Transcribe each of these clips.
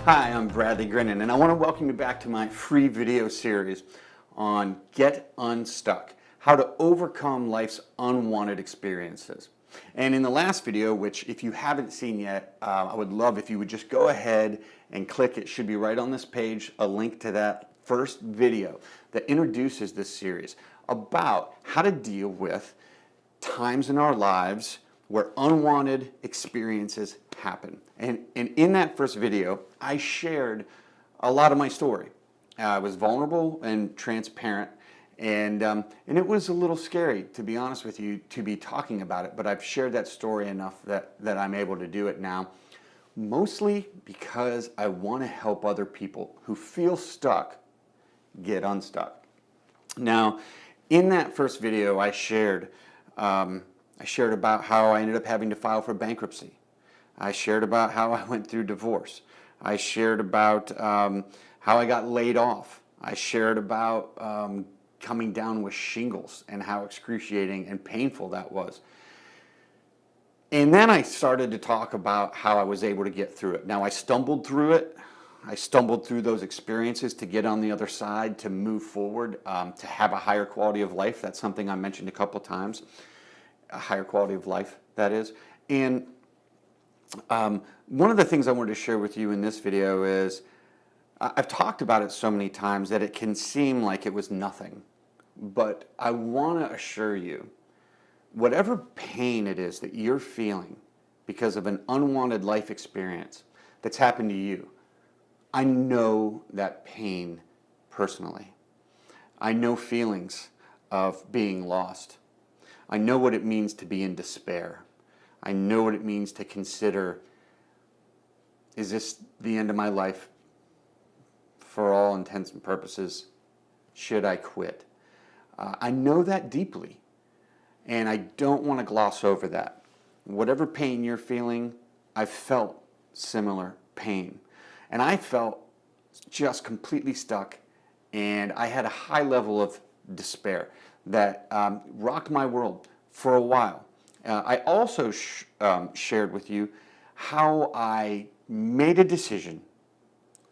Hi, I'm Bradley Grinnan, and I want to welcome you back to my free video series on Get Unstuck, how to overcome life's unwanted experiences. And in the last video, which if you haven't seen yet, I would love if you would just go ahead and click, it should be right on this page, a link to that first video that introduces this series about how to deal with times in our lives where unwanted experiences happen. And in that first video, I shared a lot of my story. I was vulnerable and transparent, and it was a little scary, to be honest with you, to be talking about it, but I've shared that story enough that I'm able to do it now, mostly because I want to help other people who feel stuck get unstuck. Now, in that first video, I shared about how I ended up having to file for bankruptcy. I shared about how I went through divorce. I shared about how I got laid off. I shared about coming down with shingles and how excruciating and painful that was. And then I started to talk about how I was able to get through it. Now, I stumbled through it. I stumbled through those experiences to get on the other side, to move forward, to have a higher quality of life. That's something I mentioned a couple times. A higher quality of life, that is. And one of the things I wanted to share with you in this video is I've talked about it so many times that it can seem like it was nothing. But I want to assure you, whatever pain it is that you're feeling because of an unwanted life experience that's happened to you, I know that pain personally. I know feelings of being lost. I know what it means to be in despair. I know what it means to consider, is this the end of my life? For all intents and purposes, should I quit? I know that deeply, and I don't want to gloss over that. Whatever pain you're feeling, I felt similar pain. And I felt just completely stuck, and I had a high level of despair that rocked my world for a while. I also shared with you how I made a decision,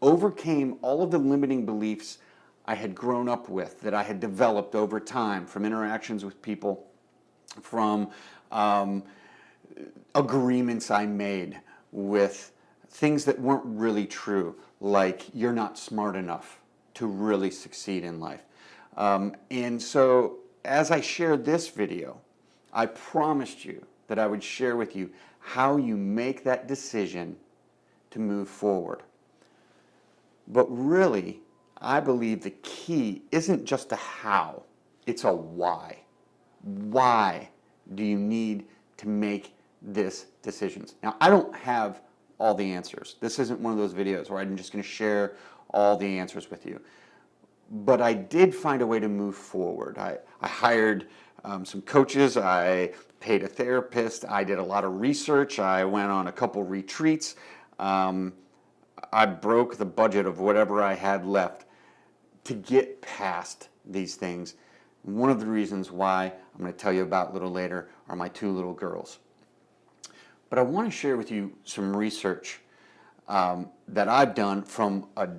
overcame all of the limiting beliefs I had grown up with, that I had developed over time from interactions with people, from agreements I made with things that weren't really true, like you're not smart enough to really succeed in life. And so as I shared this video, I promised you that I would share with you how you make that decision to move forward. But really, I believe the key isn't just a how, it's a why. Why do you need to make this decision? Now, I don't have all the answers. This isn't one of those videos where I'm just going to share all the answers with you. But I did find a way to move forward. I hired some coaches, I paid a therapist, I did a lot of research, I went on a couple retreats, I broke the budget of whatever I had left to get past these things. One of the reasons why I'm going to tell you about a little later are my two little girls. But I want to share with you some research that I've done from a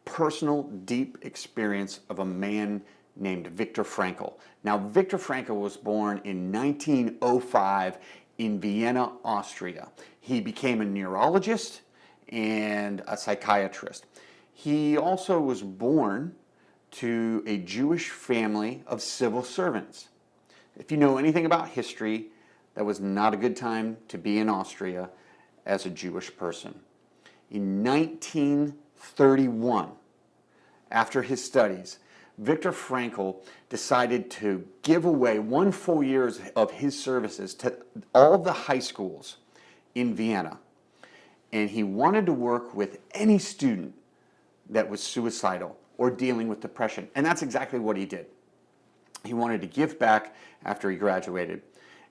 personal, deep experience of a man named Viktor Frankl. Now, Viktor Frankl was born in 1905 in Vienna, Austria. He became a neurologist and a psychiatrist. He also was born to a Jewish family of civil servants. If you know anything about history, that was not a good time to be in Austria as a Jewish person. In 1931, after his studies, Viktor Frankl decided to give away 1 full year of his services to all the high schools in Vienna. And he wanted to work with any student that was suicidal or dealing with depression. And that's exactly what he did. He wanted to give back after he graduated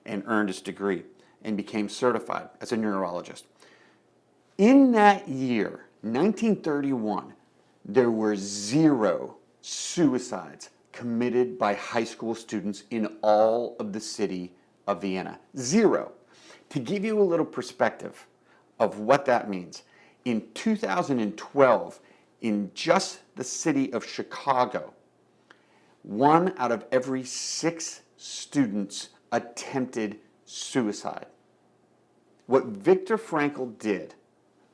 and earned his degree and became certified as a neurologist. In that year, 1931, there were 0 suicides committed by high school students in all of the city of Vienna. 0. To give you a little perspective of what that means, In 2012, in just the city of Chicago, 1 out of every 6 students attempted suicide. What Viktor Frankl did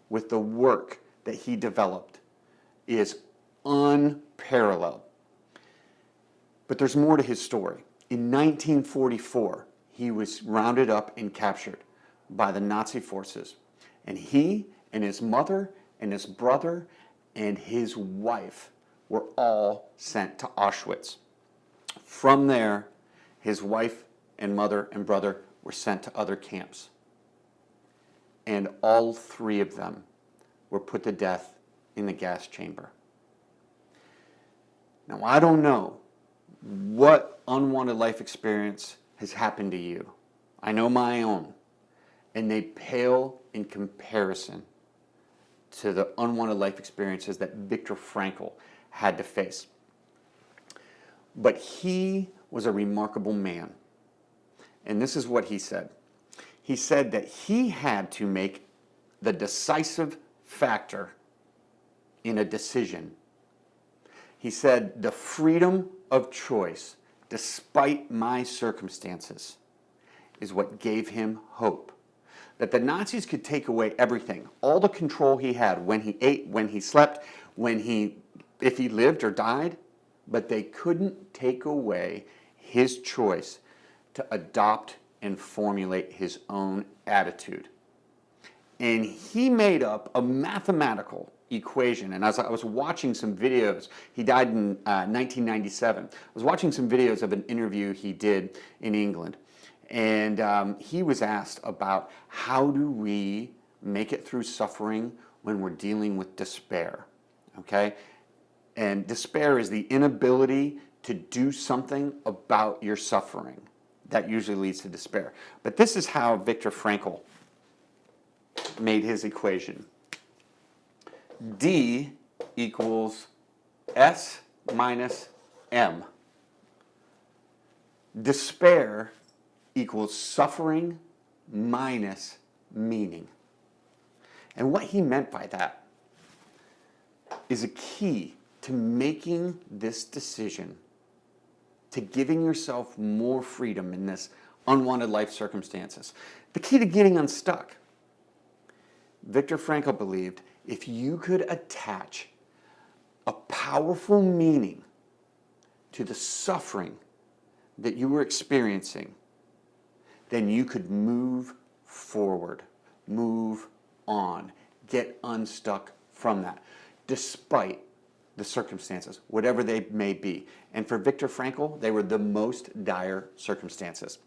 with the work that he developed is unparalleled. But there's more to his story. In 1944, he was rounded up and captured by the Nazi forces. And he and his mother and his brother and his wife were all sent to Auschwitz. From there, his wife and mother and brother were sent to other camps. And all 3 of them were put to death in the gas chamber. Now, I don't know what unwanted life experience has happened to you. I know my own, and they pale in comparison to the unwanted life experiences that Viktor Frankl had to face. But he was a remarkable man. And this is what he said. He said that he had to make the decisive factor in a decision. He said, the freedom of choice, despite my circumstances, is what gave him hope. That the Nazis could take away everything, all the control he had, when he ate, when he slept, if he lived or died, but they couldn't take away his choice to adopt and formulate his own attitude. And he made up a mathematical equation. And as I was watching some videos, he died in 1997. I was watching some videos of an interview he did in England. And he was asked about how do we make it through suffering when we're dealing with despair, okay? And despair is the inability to do something about your suffering. That usually leads to despair. But this is how Viktor Frankl made his equation. D equals S minus M. Despair equals suffering minus meaning. And what he meant by that is a key to making this decision, to giving yourself more freedom in this unwanted life circumstances. The key to getting unstuck. Viktor Frankl believed if you could attach a powerful meaning to the suffering that you were experiencing, then you could move forward, move on, get unstuck from that, despite the circumstances, whatever they may be. And for Viktor Frankl, they were the most dire circumstances.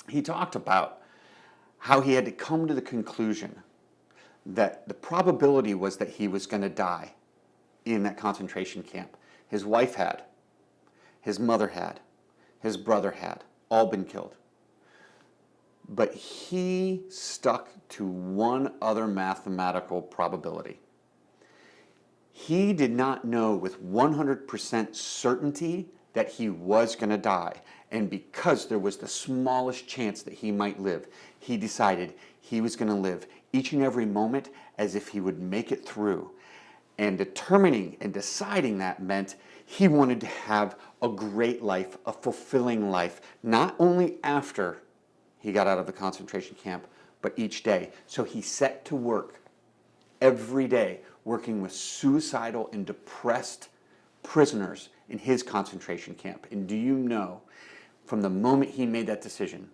He talked about how he had to come to the conclusion that the probability was that he was going to die in that concentration camp. His wife had, his mother had, his brother had, all been killed. But he stuck to one other mathematical probability. He did not know with 100% certainty that he was going to die. And because there was the smallest chance that he might live, he decided he was going to live each and every moment as if he would make it through. And determining and deciding that meant he wanted to have a great life, a fulfilling life, not only after he got out of the concentration camp, but each day. So he set to work every day, working with suicidal and depressed prisoners in his concentration camp. And do you know, from the moment he made that decision,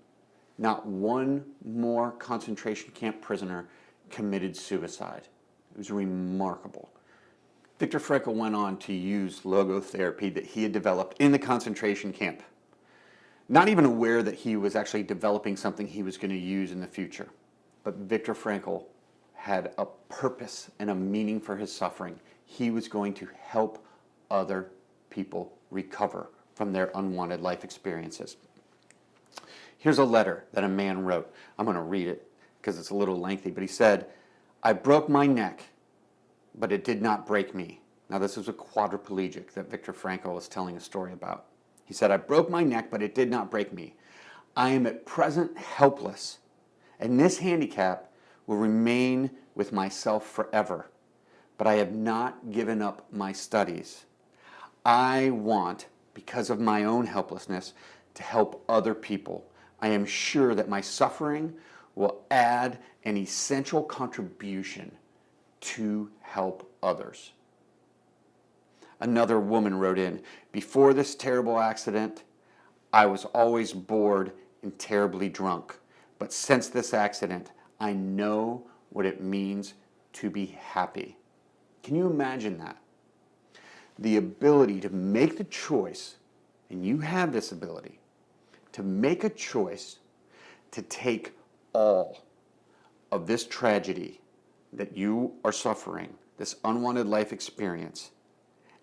not one more concentration camp prisoner committed suicide. It was remarkable. Viktor Frankl went on to use logotherapy that he had developed in the concentration camp, not even aware that he was actually developing something he was going to use in the future. But Viktor Frankl had a purpose and a meaning for his suffering. He was going to help other people recover from their unwanted life experiences. Here's a letter that a man wrote. I'm going to read it because it's a little lengthy, but he said, "I broke my neck, but it did not break me." Now this is a quadriplegic that Viktor Frankl is telling a story about. He said, "I broke my neck, but it did not break me. I am at present helpless, and this handicap will remain with myself forever, but I have not given up my studies. I want, because of my own helplessness, to help other people. I am sure that my suffering will add an essential contribution to help others. Another woman wrote in, before this terrible accident, I was always bored and terribly drunk. But since this accident, I know what it means to be happy. Can you imagine that? The ability to make the choice, and you have this ability, to make a choice to take all of this tragedy that you are suffering, this unwanted life experience,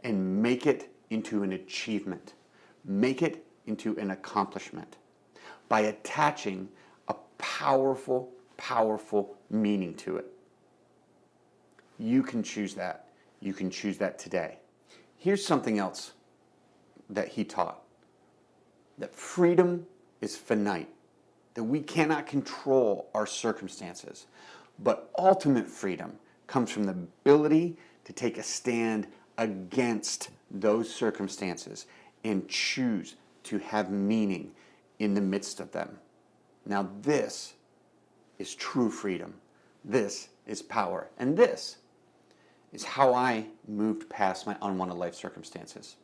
and make it into an achievement, make it into an accomplishment by attaching a powerful, powerful meaning to it. You can choose that. You can choose that today. Here's something else that he taught, that freedom is finite, that we cannot control our circumstances, but ultimate freedom comes from the ability to take a stand against those circumstances and choose to have meaning in the midst of them. Now this is true freedom. This is power. And this is how I moved past my unwanted life circumstances.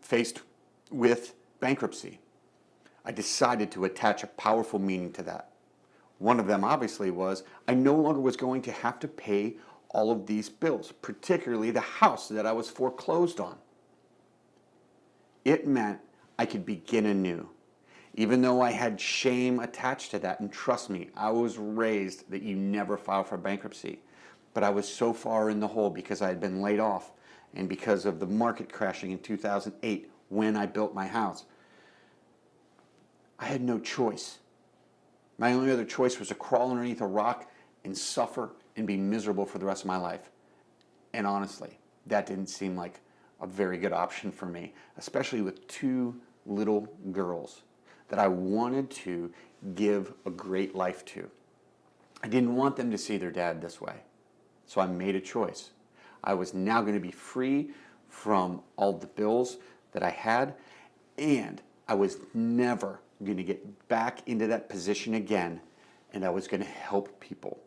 Faced with bankruptcy, I decided to attach a powerful meaning to that. One of them obviously was I no longer was going to have to pay all of these bills, particularly the house that I was foreclosed on. It meant I could begin anew. Even though I had shame attached to that, and trust me, I was raised that you never file for bankruptcy. But I was so far in the hole because I had been laid off and because of the market crashing in 2008 when I built my house. I had no choice. My only other choice was to crawl underneath a rock and suffer and be miserable for the rest of my life. And honestly, that didn't seem like a very good option for me, especially with two little girls that I wanted to give a great life to. I didn't want them to see their dad this way. So I made a choice. I was now going to be free from all the bills that I had, and I was never going to get back into that position again, and I was going to help people.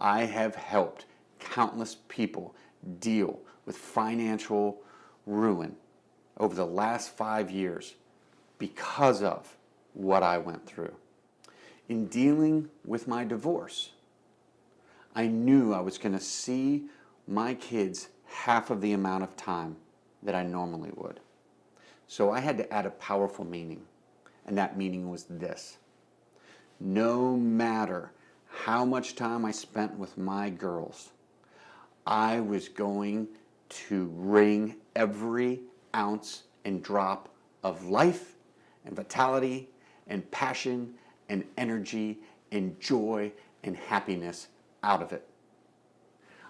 I have helped countless people deal with financial ruin over the last 5 years because of what I went through. In dealing with my divorce, I knew I was going to see my kids half of the amount of time that I normally would. So I had to add a powerful meaning, and that meaning was this. No matter how much time I spent with my girls, I was going to wring every ounce and drop of life and vitality and passion and energy and joy and happiness out of it.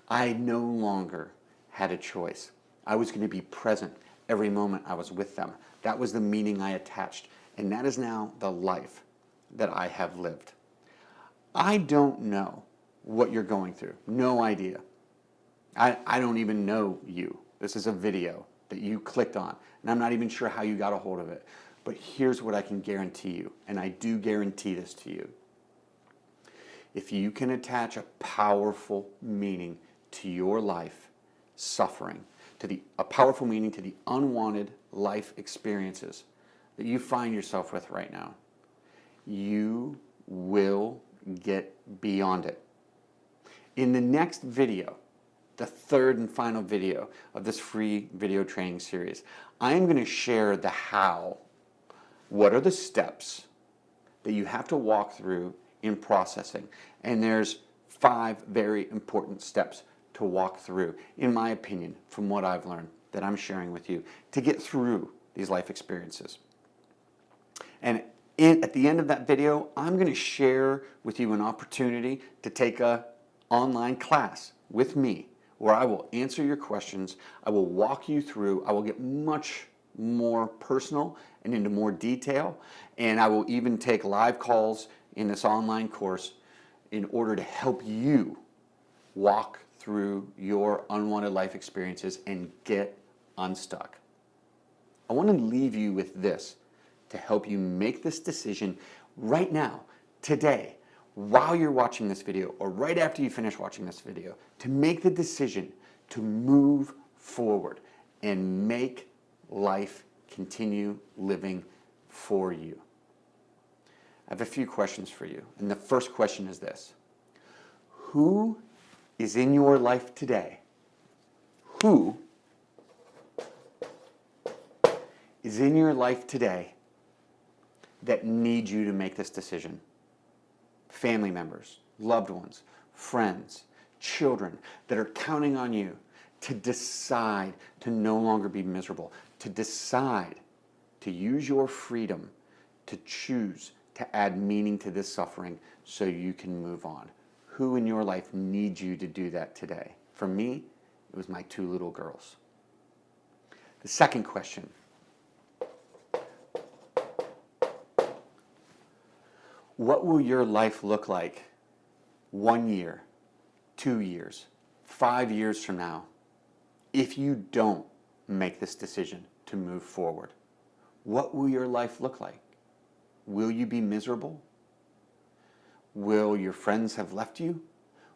I no longer had a choice. I was going to be present every moment I was with them. That was the meaning I attached, and that is now the life that I have lived. I don't know what you're going through. No idea. I don't even know you. This is a video that you clicked on, and I'm not even sure how you got a hold of it. But here's what I can guarantee you, and I do guarantee this to you. If you can attach a powerful meaning to your life suffering, a powerful meaning to the unwanted life experiences that you find yourself with right now, you will get beyond it. In the next video, the third and final video of this free video training series, I am going to share the how. What are the steps that you have to walk through in processing? And there's 5 very important steps to walk through, in my opinion, from what I've learned that I'm sharing with you to get through these life experiences. And at the end of that video, I'm going to share with you an opportunity to take an online class with me where I will answer your questions, I will walk you through, I will get much more personal and into more detail, and I will even take live calls in this online course in order to help you walk through your unwanted life experiences and get unstuck. I want to leave you with this to help you make this decision right now, today, while you're watching this video or right after you finish watching this video, to make the decision to move forward and make life continue living for you. I have a few questions for you. And the first question is this: who is in your life today? Who is in your life today that needs you to make this decision? Family members, loved ones, friends, children that are counting on you to decide to no longer be miserable, to decide to use your freedom to choose to add meaning to this suffering so you can move on. Who in your life needs you to do that today? For me, it was my 2 little girls. The second question: what will your life look like 1 year, 2 years, 5 years from now if you don't make this decision to move forward? What will your life look like? Will you be miserable? Will your friends have left you?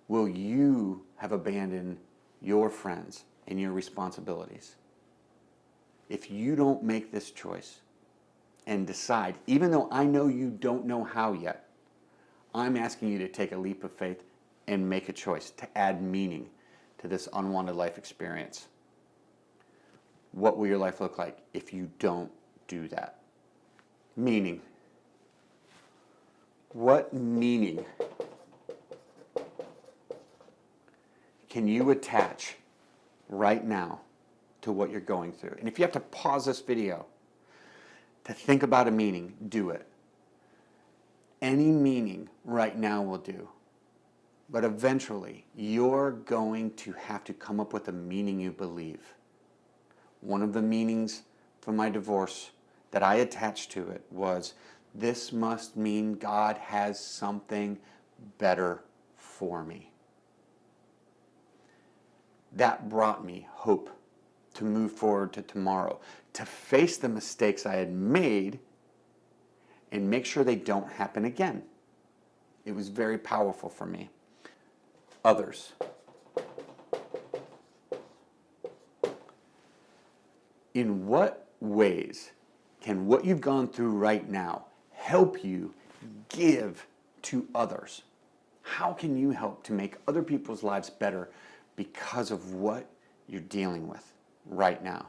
Will you have abandoned your friends and your responsibilities? If you don't make this choice and decide, even though I know you don't know how yet, I'm asking you to take a leap of faith and make a choice to add meaning to this unwanted life experience. What will your life look like if you don't do that? Meaning. What meaning can you attach right now to what you're going through? And if you have to pause this video to think about a meaning, do it. Any meaning right now will do. But eventually, you're going to have to come up with a meaning you believe. One of the meanings from my divorce that I attached to it was, this must mean God has something better for me. That brought me hope to move forward to tomorrow, to face the mistakes I had made and make sure they don't happen again. It was very powerful for me. Others. In what ways can what you've gone through right now help you give to others? How can you help to make other people's lives better because of what you're dealing with right now?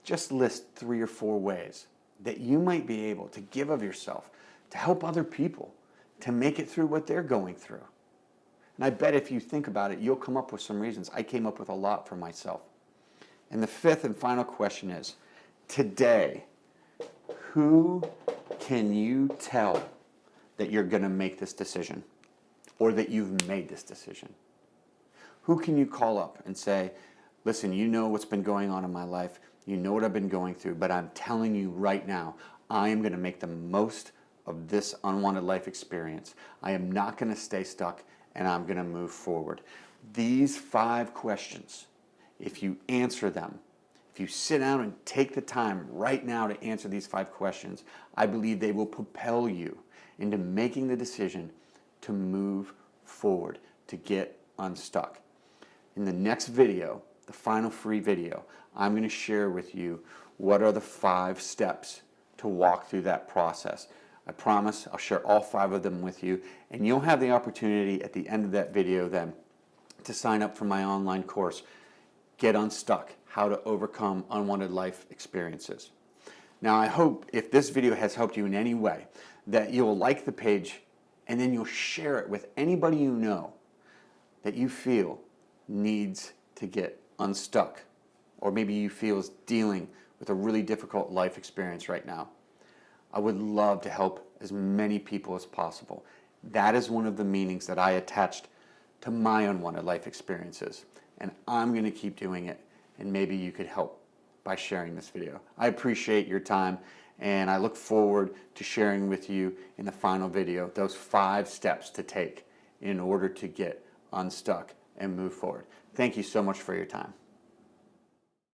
Just list 3 or 4 ways that you might be able to give of yourself to help other people to make it through what they're going through. And I bet if you think about it, you'll come up with some reasons. I came up with a lot for myself. And the 5th and final question is, today, who can you tell that you're going to make this decision or that you've made this decision? Who can you call up and say, listen, you know what's been going on in my life. You know what I've been going through, but I'm telling you right now, I am going to make the most of this unwanted life experience. I am not going to stay stuck, and I'm going to move forward. These 5 questions, if you answer them, if you sit down and take the time right now to answer these 5 questions, I believe they will propel you into making the decision to move forward, to get unstuck. In the next video, the final free video, I'm going to share with you what are the 5 steps to walk through that process. I promise I'll share all 5 of them with you, and you'll have the opportunity at the end of that video then to sign up for my online course, Get Unstuck, How to Overcome Unwanted Life Experiences. Now, I hope if this video has helped you in any way, that you'll like the page and then you'll share it with anybody you know that you feel needs to get unstuck, or maybe you feel is dealing with a really difficult life experience right now. I would love to help as many people as possible. That is one of the meanings that I attached to my unwanted life experiences, and I'm going to keep doing it, and maybe you could help by sharing this video. I appreciate your time, and I look forward to sharing with you in the final video those 5 steps to take in order to get unstuck and move forward. Thank you so much for your time.